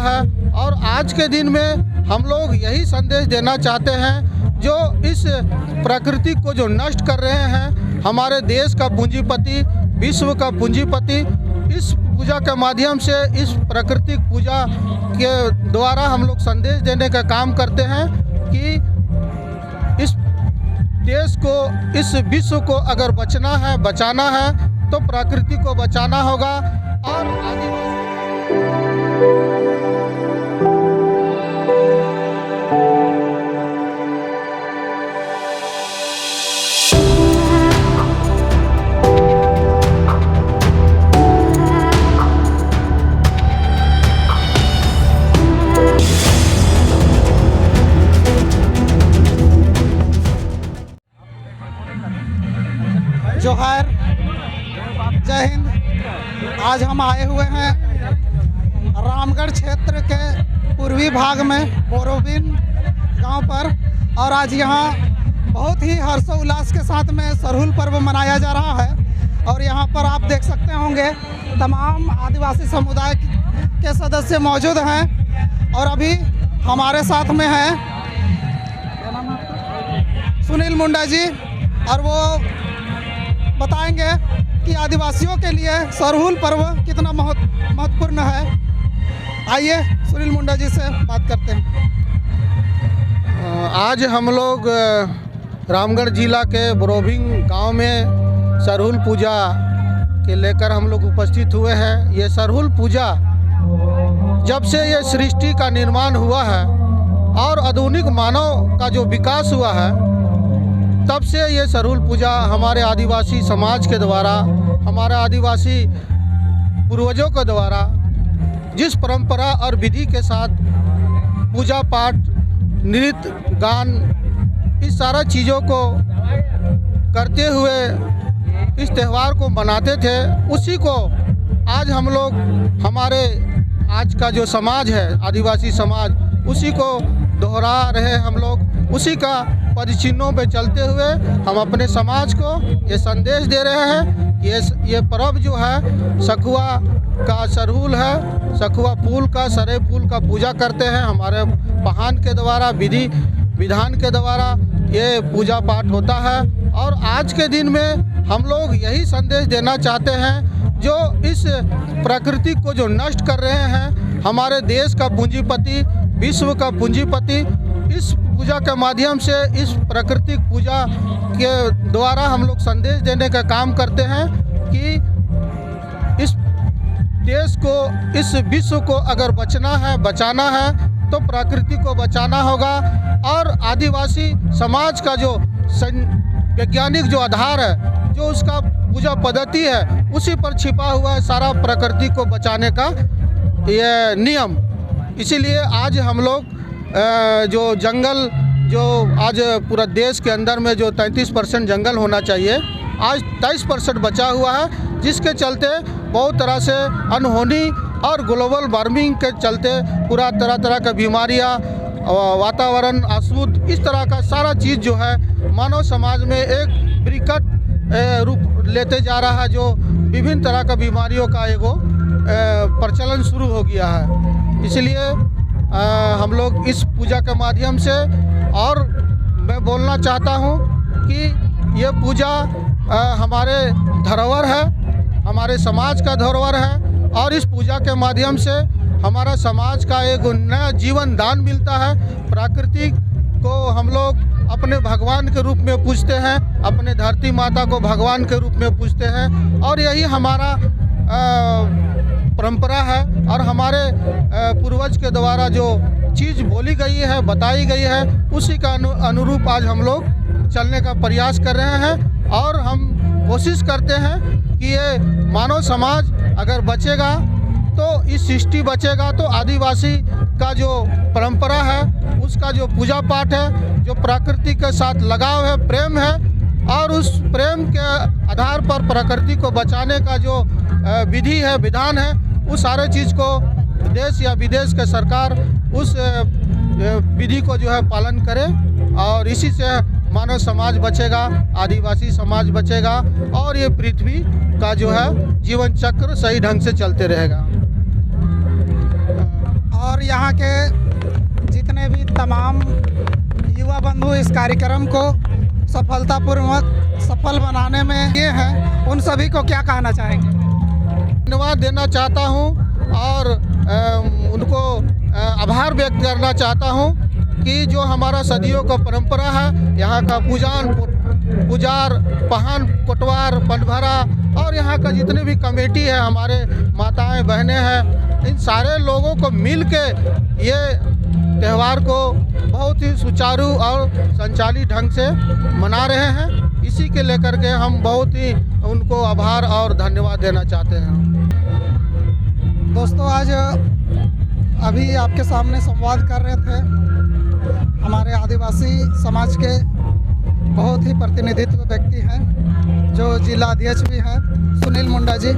है। और आज के दिन में हम लोग यही संदेश देना चाहते हैं, जो इस प्रकृति को जो नष्ट कर रहे हैं, हमारे देश का पूंजीपति, विश्व का पूंजीपति, इस पूजा के माध्यम से, इस प्राकृतिक पूजा के द्वारा हम लोग संदेश देने का काम करते हैं कि इस देश को, इस विश्व को अगर बचना है, बचाना है, तो प्रकृति को बचाना होगा। और जोहार, जय हिंद। आज हम आए हुए हैं रामगढ़ क्षेत्र के पूर्वी भाग में बोरोबिन गांव पर, और आज यहाँ बहुत ही हर्षोल्लास के साथ में सरहुल पर्व मनाया जा रहा है। और यहाँ पर आप देख सकते होंगे तमाम आदिवासी समुदाय के सदस्य मौजूद हैं। और अभी हमारे साथ में हैं सुनील मुंडा जी, और वो बताएंगे कि आदिवासियों के लिए सरहुल पर्व कितना महत्वपूर्ण है। आइए सुनील मुंडा जी से बात करते हैं। आज हम लोग रामगढ़ जिला के बोरोबिन गांव में सरहुल पूजा के लेकर हम लोग उपस्थित हुए हैं। ये सरहुल पूजा जब से ये सृष्टि का निर्माण हुआ है और आधुनिक मानव का जो विकास हुआ है, तब से ये सरहुल पूजा हमारे आदिवासी समाज के द्वारा, हमारे आदिवासी पूर्वजों के द्वारा जिस परंपरा और विधि के साथ पूजा पाठ, नृत्य, गान, इस सारा चीज़ों को करते हुए इस त्यौहार को मनाते थे, उसी को आज हम लोग, हमारे आज का जो समाज है, आदिवासी समाज, उसी को दोहरा रहे हम लोग। उसी का परिचिह्नों पे चलते हुए हम अपने समाज को ये संदेश दे रहे हैं। ये पर्व जो है सखुआ का सरहुल है, सखुआ फूल का, सरे फूल का पूजा करते हैं। हमारे पहान के द्वारा, विधि विधान के द्वारा ये पूजा पाठ होता है। और आज के दिन में हम लोग यही संदेश देना चाहते हैं, जो इस प्रकृति को जो नष्ट कर रहे हैं, हमारे देश का पूंजीपति, विश्व का पूंजीपति, इस पूजा के माध्यम से, इस प्राकृतिक पूजा के द्वारा हम लोग संदेश देने का काम करते हैं कि इस देश को, इस विश्व को अगर बचना है, बचाना है, तो प्रकृति को बचाना होगा। और आदिवासी समाज का जो वैज्ञानिक जो आधार है, जो उसका पूजा पद्धति है, उसी पर छिपा हुआ है सारा प्रकृति को बचाने का ये नियम। इसीलिए आज हम लोग जो जंगल, जो आज पूरा देश के अंदर में जो 33% जंगल होना चाहिए, आज 23% बचा हुआ है, जिसके चलते बहुत तरह से अनहोनी और ग्लोबल वार्मिंग के चलते पूरा तरह का बीमारियां, वातावरण अशुद्ध, इस तरह का सारा चीज़ जो है मानव समाज में एक विकट रूप लेते जा रहा है, जो विभिन्न तरह का बीमारियों का एगो प्रचलन शुरू हो गया है। इसलिए हम लोग इस पूजा के माध्यम से, और मैं बोलना चाहता हूँ कि ये पूजा हमारे धरोहर है, हमारे समाज का धरोहर है। और इस पूजा के माध्यम से हमारा समाज का एक नया जीवन दान मिलता है। प्रकृति को हम लोग अपने भगवान के रूप में पूजते हैं, अपने धरती माता को भगवान के रूप में पूजते हैं। और यही हमारा परंपरा है, और हमारे पूर्वज के द्वारा जो चीज़ बोली गई है, बताई गई है, उसी का अनुरूप आज हम लोग चलने का प्रयास कर रहे हैं। और हम कोशिश करते हैं कि ये मानव समाज अगर बचेगा, तो इस सृष्टि बचेगा, तो आदिवासी का जो परंपरा है, उसका जो पूजा पाठ है, जो प्रकृति के साथ लगाव है, प्रेम है, और उस प्रेम के आधार पर प्रकृति को बचाने का जो विधि है, विधान है, उस सारे चीज़ को देश या विदेश के सरकार उस विधि को जो है पालन करे, और इसी से मानव समाज बचेगा, आदिवासी समाज बचेगा, और ये पृथ्वी का जो है जीवन चक्र सही ढंग से चलते रहेगा। और यहाँ के जितने भी तमाम युवा बंधु इस कार्यक्रम को सफलतापूर्वक सफल बनाने में ये हैं, उन सभी को क्या कहना चाहेंगे? धन्यवाद देना चाहता हूँ और उनको आभार व्यक्त करना चाहता हूँ कि जो हमारा सदियों का परंपरा है, यहाँ का पुजार, पहान, कोटवार, पटभरा और यहाँ का जितने भी कमेटी है, हमारे माताएं बहनें हैं, इन सारे लोगों को मिल के ये त्यौहार को बहुत ही सुचारू और संचालित ढंग से मना रहे हैं। इसी के लेकर के हम बहुत ही उनको आभार और धन्यवाद देना चाहते हैं। दोस्तों, आज अभी आपके सामने संवाद कर रहे थे हमारे आदिवासी समाज के बहुत ही प्रतिनिधित्व व्यक्ति हैं, जो जिला अध्यक्ष भी हैं, सुनील मुंडा जी।